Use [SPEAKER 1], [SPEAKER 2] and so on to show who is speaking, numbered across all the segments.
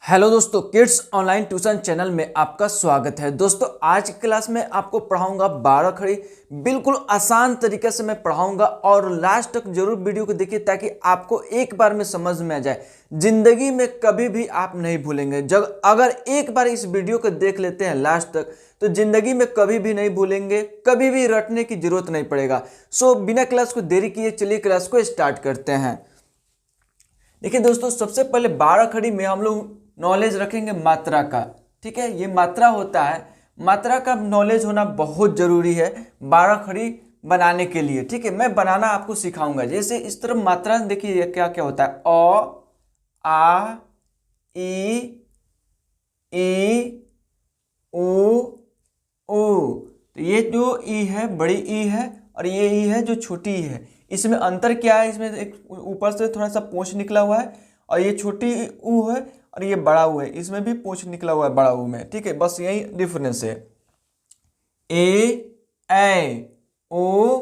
[SPEAKER 1] Hello दोस्तों, kids online tuition channel में आपका स्वागत है। दोस्तों, आज की क्लास में आपको पढ़ाऊंगा 12 खड़ी। बिल्कुल आसान तरीके से मैं पढ़ाऊंगा और लास्ट तक जरूर वीडियो को देखिए ताकि आपको एक बार में समझ में आ जाए। जिंदगी में कभी भी आप नहीं भूलेंगे। जब अगर एक बार इस वीडियो को देख लेते हैं लास्ट तक तो जिंदगी में कभी भी नहीं भूलेंगे, कभी भी रटने की जरूरत नहीं पड़ेगा। सो बिना क्लास को देरी किए चलिए क्लास को स्टार्ट करते हैं। देखिए दोस्तों, सबसे पहले 12 खड़ी में हम लोग नॉलेज रखेंगे मात्रा का। ठीक है, ये मात्रा होता है, मात्रा का नॉलेज होना बहुत जरूरी है 12 खड़ी बनाने के लिए। ठीक है, मैं बनाना आपको सिखाऊंगा। जैसे इस तरफ मात्रा देखिए क्या क्या होता है, अ, आ, ई, उ, तो ये जो ई है बड़ी ई है और ये ई है जो छोटी ई है। इसमें अंतर क्या है? इसमें एक ऊपर से थोड़ा सा पूंछ निकला हुआ है और ये छोटी ऊ है और ये बड़ा ऊ है, इसमें भी पूंछ निकला हुआ है बड़ा ऊ में। ठीक है, बस यही डिफरेंस है। ए, ओ,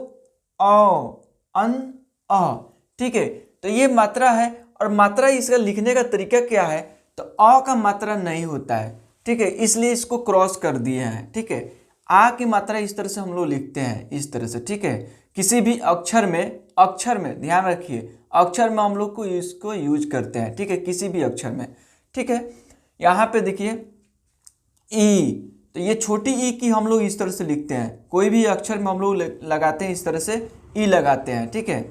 [SPEAKER 1] अन, अ। ठीक है, तो ये मात्रा है और मात्रा इसका लिखने का तरीका क्या है? तो अ का मात्रा नहीं होता है। ठीक है, इसलिए इसको क्रॉस कर दिए हैं। ठीक है, आ की मात्रा इस तरह से हम लोग लिखते हैं, इस तरह से। ठीक है, किसी भी अक्षर में ध्यान रखिए, अक्षर में हम लोग को इसको यूज करते हैं। ठीक है, किसी भी अक्षर में। ठीक है, यहाँ पे देखिए ई, तो ये छोटी ई की हम लोग इस तरह से लिखते हैं। कोई भी अक्षर में हम लोग लगाते हैं इस तरह से ई लगाते हैं। ठीक है,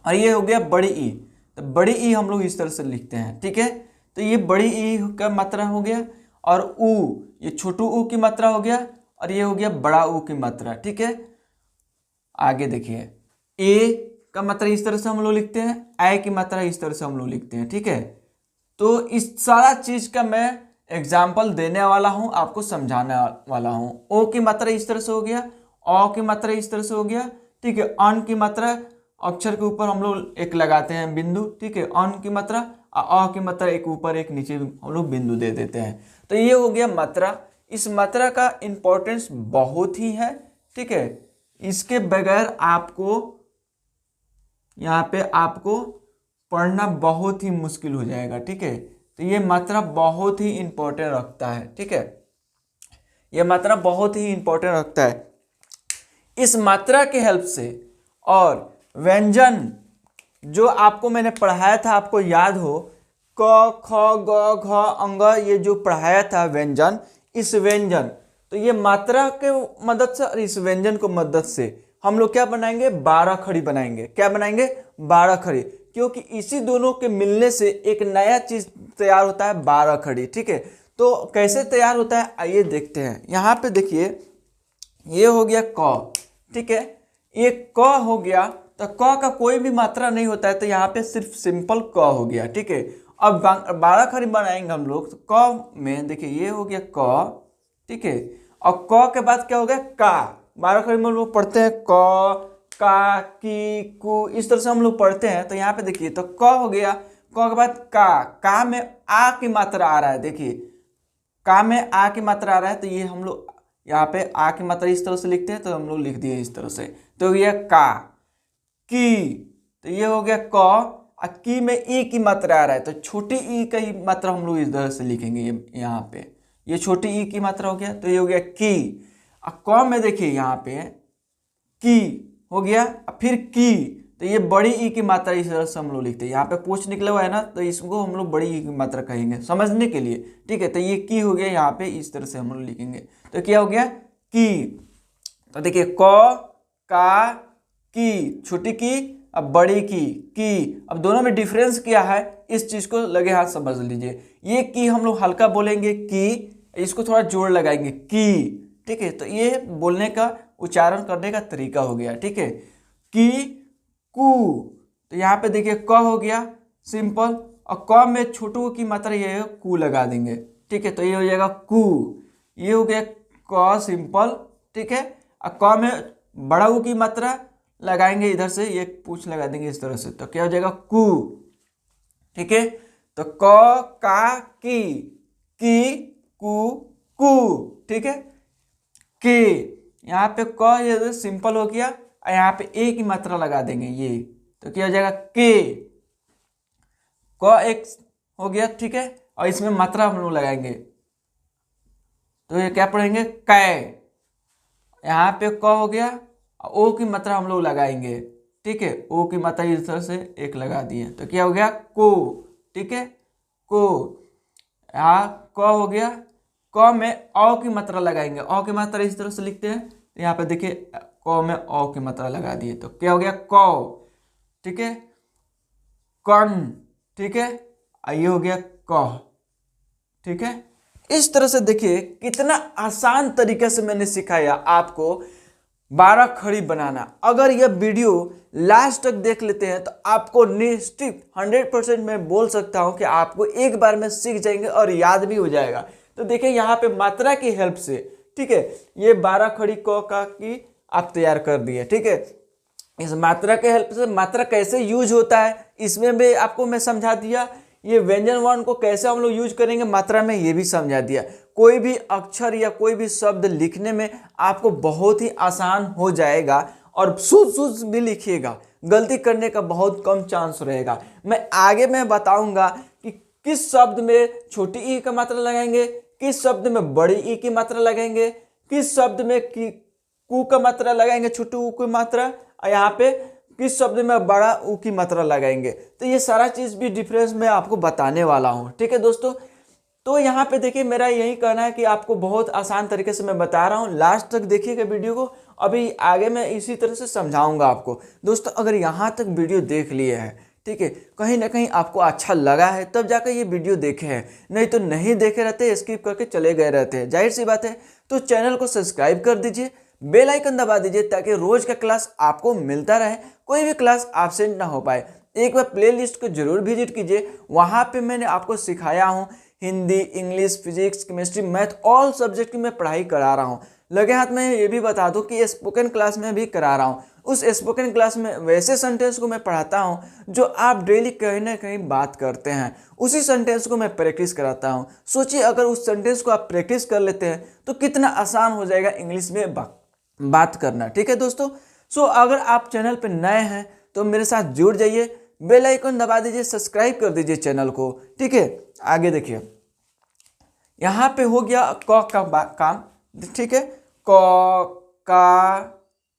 [SPEAKER 1] और ये हो गया बड़ी ई, तो बड़ी ई हम लोग इस तरह से लिखते हैं। ठीक है, तो ये बड़ी ई का मात्रा हो गया और ऊ, ये छोटू ऊ की मात्रा हो गया और ये हो गया बड़ा ऊ की मात्रा। ठीक है, आगे देखिए ए का मात्रा इस तरह से हम लोग लिखते हैं, ए की मात्रा इस तरह से हम लोग लिखते हैं। ठीक है, तो इस सारा चीज का मैं एग्जाम्पल देने वाला हूं, आपको समझाने वाला हूं। ओ की मात्रा इस तरह से हो गया, अ की मात्रा इस तरह से हो गया। ठीक है, अन की मात्रा अक्षर के ऊपर हम लोग एक लगाते हैं बिंदु। ठीक है, अन की मात्रा, अ की मात्रा एक ऊपर एक नीचे हम लोग बिंदु दे देते हैं। तो ये हो गया मात्रा। इस मात्रा का इंपॉर्टेंस बहुत ही है। ठीक है, इसके बगैर यहाँ पे आपको पढ़ना बहुत ही मुश्किल हो जाएगा। ठीक है, तो ये मात्रा बहुत ही इंपॉर्टेंट रखता है। ठीक है, ये मात्रा बहुत ही इंपॉर्टेंट रखता है। इस मात्रा के हेल्प से और व्यंजन जो आपको मैंने पढ़ाया था, आपको याद हो, क, ख, ग, घ, अंग, ये जो पढ़ाया था व्यंजन, इस व्यंजन, तो ये मात्रा के मदद से और इस व्यंजन को मदद से हम लोग क्या बनाएंगे? 12 खड़ी बनाएंगे। क्या बनाएंगे? 12 खड़ी, क्योंकि इसी दोनों के मिलने से एक नया चीज तैयार होता है, 12 खड़ी। ठीक है, तो कैसे तैयार होता है आइए देखते हैं। यहाँ पे देखिए ये हो गया क। ठीक है, ये क हो गया, तो क का कोई भी मात्रा नहीं होता है, तो यहाँ पे सिर्फ सिंपल क हो गया। ठीक है, अब 12 खड़ी बनाएंगे हम लोग, तो क में देखिए ये हो गया क। ठीक है, और क के बाद क्या हो गया? का। 12 खड़ी में हम लोग पढ़ते हैं क, का, की, कु, इस तरह से हम लोग पढ़ते हैं। तो यहाँ पे देखिए तो क हो गया, क के बाद का में आ की मात्रा आ रहा है। देखिए का में आ की मात्रा आ रहा है, तो ये हम लोग यहाँ पे आ की मात्रा इस तरह से लिखते हैं, तो हम लोग लिख दिए इस तरह से। तो ये का, की, तो ये हो गया क, और की में ई की मात्रा आ रहा है, तो छोटी ई का ही मात्रा हम लोग इस तरह से लिखेंगे। ये यहाँ पे ये छोटी ई की मात्रा हो गया, तो ये हो गया की। और क में देखिए यहाँ पे की हो गया, फिर की, तो ये बड़ी ई की मात्रा इस तरह से हम लोग लिखते हैं। यहाँ पे पूछ निकला हुआ है ना, तो इसको हम लोग बड़ी ई की मात्रा कहेंगे समझने के लिए। ठीक है, तो ये की हो गया, यहाँ पे इस तरह से हम लोग लिखेंगे। तो क्या हो गया? की। तो देखिए क, का, की, छोटी की, अब बड़ी की। अब दोनों में डिफरेंस क्या है, इस चीज को लगे हाथ समझ लीजिए। ये की हम लोग हल्का बोलेंगे की, इसको थोड़ा जोर लगाएंगे की। ठीक है, तो ये बोलने का, उच्चारण करने का तरीका हो गया। ठीक है, की, कु, तो यहाँ पे देखिए क हो गया सिंपल, और क में छोटू की मात्रा ये है, कु लगा देंगे। ठीक है, तो ये हो जाएगा कु। ये हो गया क सिंपल। ठीक है, और क में बड़ा ऊ की मात्रा लगाएंगे, इधर से ये पूछ लगा देंगे इस तरह से, तो क्या हो जाएगा? कु। ठीक है, तो क, का, की, कु, कु। ठीक है, के, यहाँ पे क ये सिंपल हो गया और यहाँ पे ए की मात्रा लगा देंगे ये, तो क्या हो जाएगा? के। क एक हो गया, ठीक है, और इसमें मात्रा हम लोग लगाएंगे तो ये क्या पढ़ेंगे, कै। यहाँ पे क हो गया, ओ की मात्रा हम लोग लगाएंगे, ठीक है, ओ की मात्रा इस तरह से एक लगा दिए तो क्या हो गया, को, ठीक है, को। यहाँ क हो गया, क में औ की मात्रा लगाएंगे, औ की मात्रा इस तरह से लिखते हैं, तो यहाँ पे देखिए क में औ की मात्रा लगा दिए तो क्या हो गया, क, ठीक है, कन, ठीक है, ये हो गया कह, ठीक है। इस तरह से देखिए कितना आसान तरीके से मैंने सिखाया आपको 12 खड़ी बनाना। अगर यह वीडियो लास्ट तक देख लेते हैं तो आपको निश्चित 100% मैं बोल सकता हूं कि आपको एक बार में सीख जाएंगे और याद भी हो जाएगा। तो देखिए यहाँ पे मात्रा की हेल्प से, ठीक है, ये 12 खड़ी क का की आप तैयार कर दिए, ठीक है। इस मात्रा के हेल्प से मात्रा कैसे यूज होता है इसमें भी आपको मैं समझा दिया। ये व्यंजन वर्ण को कैसे हम लोग यूज करेंगे मात्रा में ये भी समझा दिया। कोई भी अक्षर या कोई भी शब्द लिखने में आपको बहुत ही आसान हो जाएगा और शुद्ध शुद्ध भी लिखिएगा, गलती करने का बहुत कम चांस रहेगा। मैं आगे मैं बताऊंगा कि किस शब्द में छोटी ई का मात्रा लगाएंगे, किस शब्द में बड़ी ई की मात्रा लगाएंगे, किस शब्द में कु का मात्रा लगाएंगे, छोटी ऊ की मात्रा, और यहाँ पे किस शब्द में बड़ा ऊ की मात्रा लगाएंगे। तो ये सारा चीज भी डिफरेंस मैं आपको बताने वाला हूँ, ठीक है दोस्तों। तो यहाँ पे देखिए मेरा यही कहना है कि आपको बहुत आसान तरीके से मैं बता रहा हूँ, लास्ट तक देखिएगा वीडियो को, अभी आगे मैं इसी तरह से समझाऊंगा आपको। दोस्तों अगर यहाँ तक वीडियो देख लिए हैं, ठीक है, कहीं ना कहीं आपको अच्छा लगा है तब जाकर ये वीडियो देखे हैं, नहीं तो नहीं देखे रहते, स्किप करके चले गए रहते हैं, जाहिर सी बात है। तो चैनल को सब्सक्राइब कर दीजिए, बेल आइकन दबा दीजिए ताकि रोज का क्लास आपको मिलता रहे, कोई भी क्लास एब्सेंट ना हो पाए। एक बार प्लेलिस्ट को जरूर विजिट कीजिए, वहां पे मैंने आपको सिखाया हूँ Hindi, English, physics, chemistry, math, all subject की मैं पढ़ाई करा रहा हूँ। लगे हाथ में ये भी बता दूं कि स्पोकन क्लास में भी करा रहा हूँ। उस स्पोकन क्लास में वैसे सेंटेंस को मैं पढ़ाता हूँ जो आप डेली कहीं ना कहीं बात करते हैं, उसी सेंटेंस को मैं प्रैक्टिस कराता हूँ। सोचिए अगर उस सेंटेंस को आप प्रैक्टिस कर लेते हैं तो कितना आसान हो जाएगा इंग्लिश में बात करना, ठीक है दोस्तों। सो अगर आप चैनल पर नए हैं तो मेरे साथ जुड़ जाइए, बेल आइकन दबा दीजिए, सब्सक्राइब कर दीजिए चैनल को, ठीक है। आगे देखिए यहाँ पे हो गया क का काम, ठीक है, क, का,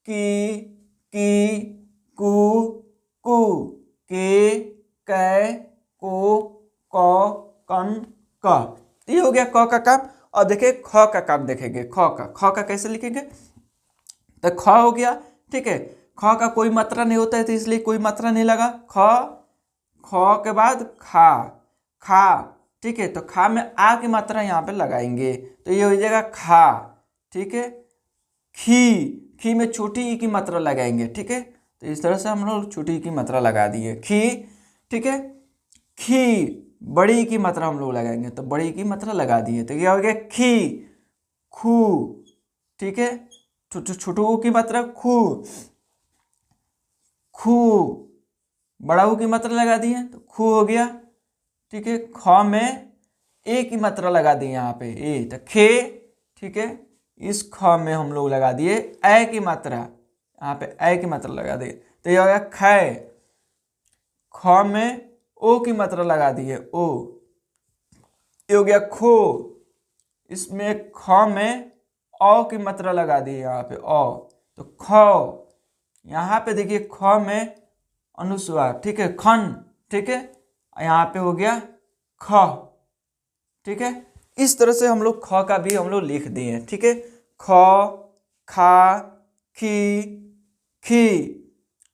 [SPEAKER 1] की, कु, के, कै, को, कन, क। ये हो गया क का काम। और देखिए ख का काम देखेंगे, ख का कैसे लिखेंगे, तो ख हो गया, ठीक है, ख का कोई मात्रा नहीं होता है तो इसलिए कोई मात्रा नहीं लगा, ख के बाद खा, ठीक है, तो खा में आ की मात्रा यहाँ पे लगाएंगे तो ये हो जाएगा खा, ठीक है। खी में छोटी ई की मात्रा लगाएंगे, ठीक है, तो इस तरह से हम लोग छोटी ई की मात्रा लगा दिए, खी, ठीक है। खी बड़ी ई की मात्रा हम लोग लगाएंगे तो बड़ी ई की मात्रा लगा दिए तो क्या हो गया, खी, खू, ठीक है, छोटू ऊ की मात्रा खू, बड़ा ऊ की मात्रा लगा दिए तो खू हो गया, ठीक है। ख में ए की मात्रा लगा दी यहाँ पे ए तो खे, ठीक है। इस ख में हम लोग लगा दिए ए की मात्रा, यहाँ पे ए की मात्रा लगा दिए तो ये हो गया खै। ख में ओ की मात्रा लगा दिए ओ, ये हो गया खो। इसमें ख में औ की मात्रा लगा दी यहाँ पे औ तो ख। यहाँ पे देखिए ख में अनुस्वार, ठीक है, खन, ठीक है, यहाँ पे हो गया ख, ठीक है। इस तरह से हम लोग ख का भी हम लोग लिख दिए, ठीक है। ख, खा, खी,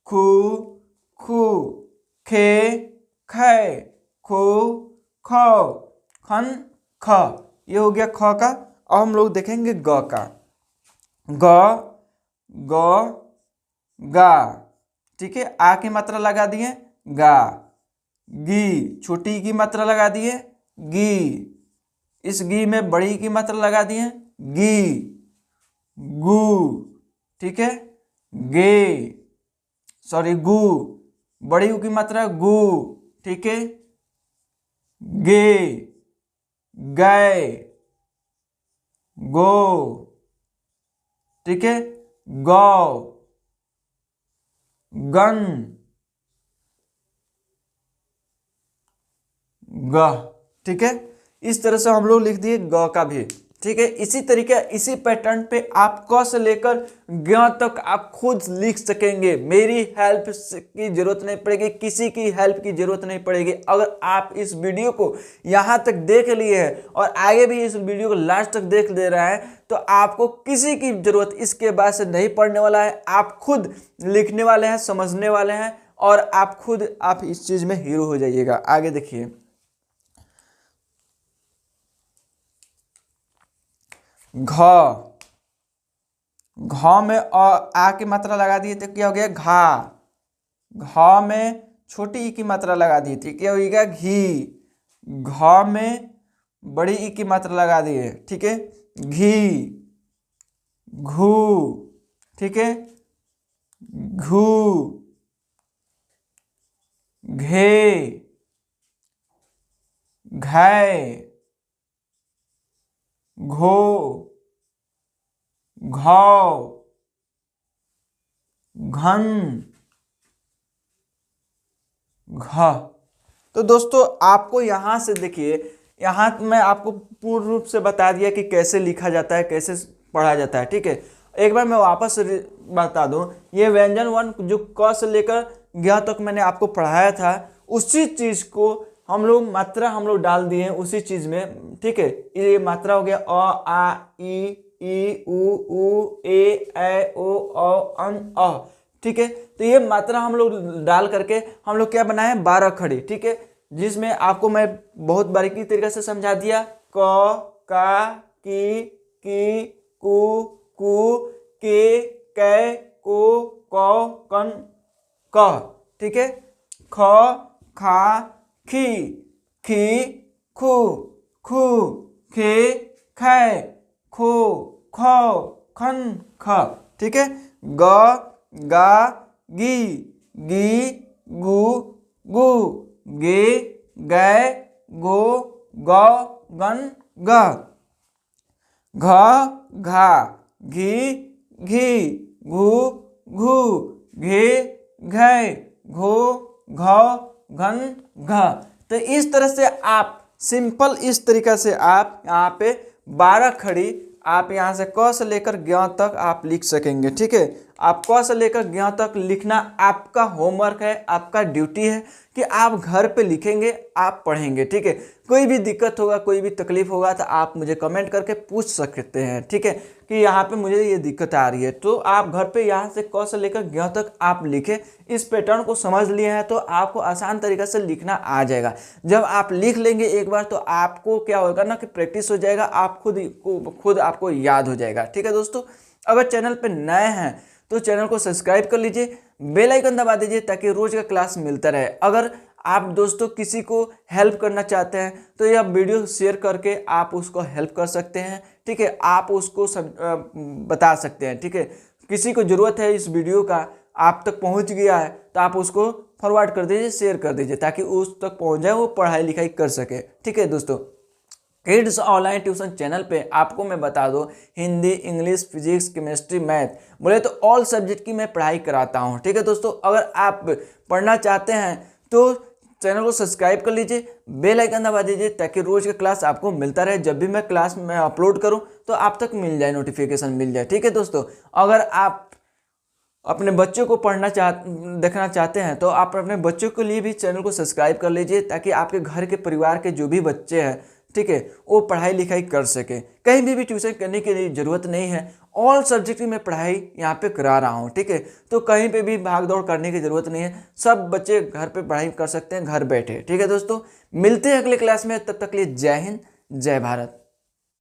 [SPEAKER 1] खू, खे, खे, खो, खो, खन, ख। ये हो गया ख का। अब हम लोग देखेंगे ग का, गा, ठीक है, आ की मात्रा लगा दिए गा। गी छोटी की मात्रा लगा दिए गी, इस गी में बड़ी की मात्रा लगा दिए गी। गु, ठीक है, गे, सॉरी गु, बड़ी ऊ की मात्रा गु, ठीक है, गे, गए, गो, ठीक है, गौ, गन, ग, ठीक है। इस तरह से हम लोग लिख दिए ग का भी, ठीक है। इसी तरीके इसी पैटर्न पे आप क से लेकर ज्ञ तक आप खुद लिख सकेंगे। मेरी हेल्प की जरूरत नहीं पड़ेगी, किसी की हेल्प की जरूरत नहीं पड़ेगी। अगर आप इस वीडियो को यहाँ तक देख लिए हैं और आगे भी इस वीडियो को लास्ट तक देख ले रहा है तो आपको किसी की जरूरत इसके बाद से नहीं पड़ने वाला है। आप खुद लिखने वाले हैं, समझने वाले हैं और आप इस चीज में हीरो हो जाइएगा। आगे देखिए, घ, घ में आ की मात्रा लगा दिए तो क्या हो गया घा। घ में छोटी ई की मात्रा लगा दी थी, क्या हो गया घी। घ में बड़ी ई की मात्रा लगा दिए, ठीक है, घी। घू, ठीक है, घू। घे, घै, घो, घौ, घन, घ। तो दोस्तों आपको यहां से देखिए, यहां मैं आपको पूर्ण रूप से बता दिया कि कैसे लिखा जाता है, कैसे पढ़ा जाता है, ठीक है। एक बार मैं वापस बता दूं, ये व्यंजन वन जो क से लेकर ज्ञ तक मैंने आपको पढ़ाया था, उसी चीज को हम लोग डाल दिए उसी चीज में, ठीक है। ये मात्रा हो गया अ, आ, ई, उ, ए, ओ, अन, अ, ठीक है। तो ये मात्रा हम लोग डाल करके हम लोग क्या बनाए 12 खड़ी, ठीक है, जिसमें आपको मैं बहुत बारीकी तरीके से समझा दिया। क, का, की, कु, के, कै, को, कौ, कन, क, ठीक है। ख, खा, खी, खू, खे, खै, खो, खौ, खन, ख, ठीक है। ग, गा, गी, गू, गे, गै, गो, गौ, गन, ग। घ, घा, घी, घी, घू, घे, घै, घो, घौ, घन, घ। तो इस तरह से आप सिंपल इस तरीके से आप यहाँ पे 12 खड़ी आप यहाँ से क से लेकर ज्ञ तक आप लिख सकेंगे, ठीक है। आप क से लेकर ज्ञ तक लिखना आपका होमवर्क है, आपका ड्यूटी है कि आप घर पे लिखेंगे, आप पढ़ेंगे, ठीक है। कोई भी दिक्कत होगा, कोई भी तकलीफ होगा तो आप मुझे कमेंट करके पूछ सकते हैं, ठीक है, कि यहाँ पे मुझे ये दिक्कत आ रही है। तो आप घर पे यहाँ से क से लेकर ज्ञ तक आप लिखें। इस पैटर्न को समझ लिए हैं तो आपको आसान तरीके से लिखना आ जाएगा। जब आप लिख लेंगे एक बार तो आपको क्या होगा ना कि प्रैक्टिस हो जाएगा, आप खुद आपको याद हो जाएगा, ठीक है दोस्तों। अगर चैनल पे नए हैं तो चैनल को सब्सक्राइब कर लीजिए, बेल आइकन दबा दीजिए ताकि रोज का क्लास मिलता रहे। अगर आप दोस्तों किसी को हेल्प करना चाहते हैं तो यह वीडियो शेयर करके आप उसको हेल्प कर सकते हैं, ठीक है। आप उसको बता सकते हैं, ठीक है। किसी को ज़रूरत है इस वीडियो का, आप तक पहुंच गया है तो आप उसको फॉरवर्ड कर दीजिए, शेयर कर दीजिए ताकि उस तक पहुंच जाए, वो पढ़ाई लिखाई कर सके, ठीक है दोस्तों। किड्स ऑनलाइन ट्यूशन चैनल पे आपको मैं बता दूं Hindi, English, physics, chemistry, math, बोले तो ऑल सब्जेक्ट की मैं पढ़ाई कराता हूं, ठीक है दोस्तों। अगर आप पढ़ना चाहते हैं तो चैनल को सब्सक्राइब कर लीजिए, बेल आइकन दबा दीजिए ताकि रोज का क्लास आपको मिलता रहे। जब भी मैं क्लास में अपलोड करूं तो आप तक मिल जाए, नोटिफिकेशन मिल जाए, ठीक है दोस्तों। अगर आप अपने बच्चों को देखना चाहते हैं तो आप अपने बच्चों के लिए भी चैनल को सब्सक्राइब कर लीजिए ताकि आपके घर के परिवार के जो भी बच्चे हैं, ठीक है, वो पढ़ाई लिखाई कर सके। कहीं भी ट्यूशन करने की ज़रूरत नहीं है, ऑल सब्जेक्ट की मैं पढ़ाई यहाँ पे करा रहा हूँ, ठीक है। तो कहीं पे भी भाग दौड़ करने की ज़रूरत नहीं है, सब बच्चे घर पे पढ़ाई कर सकते हैं घर बैठे, ठीक है दोस्तों। मिलते हैं अगले क्लास में, तब तक के लिए जय हिंद, जय भारत।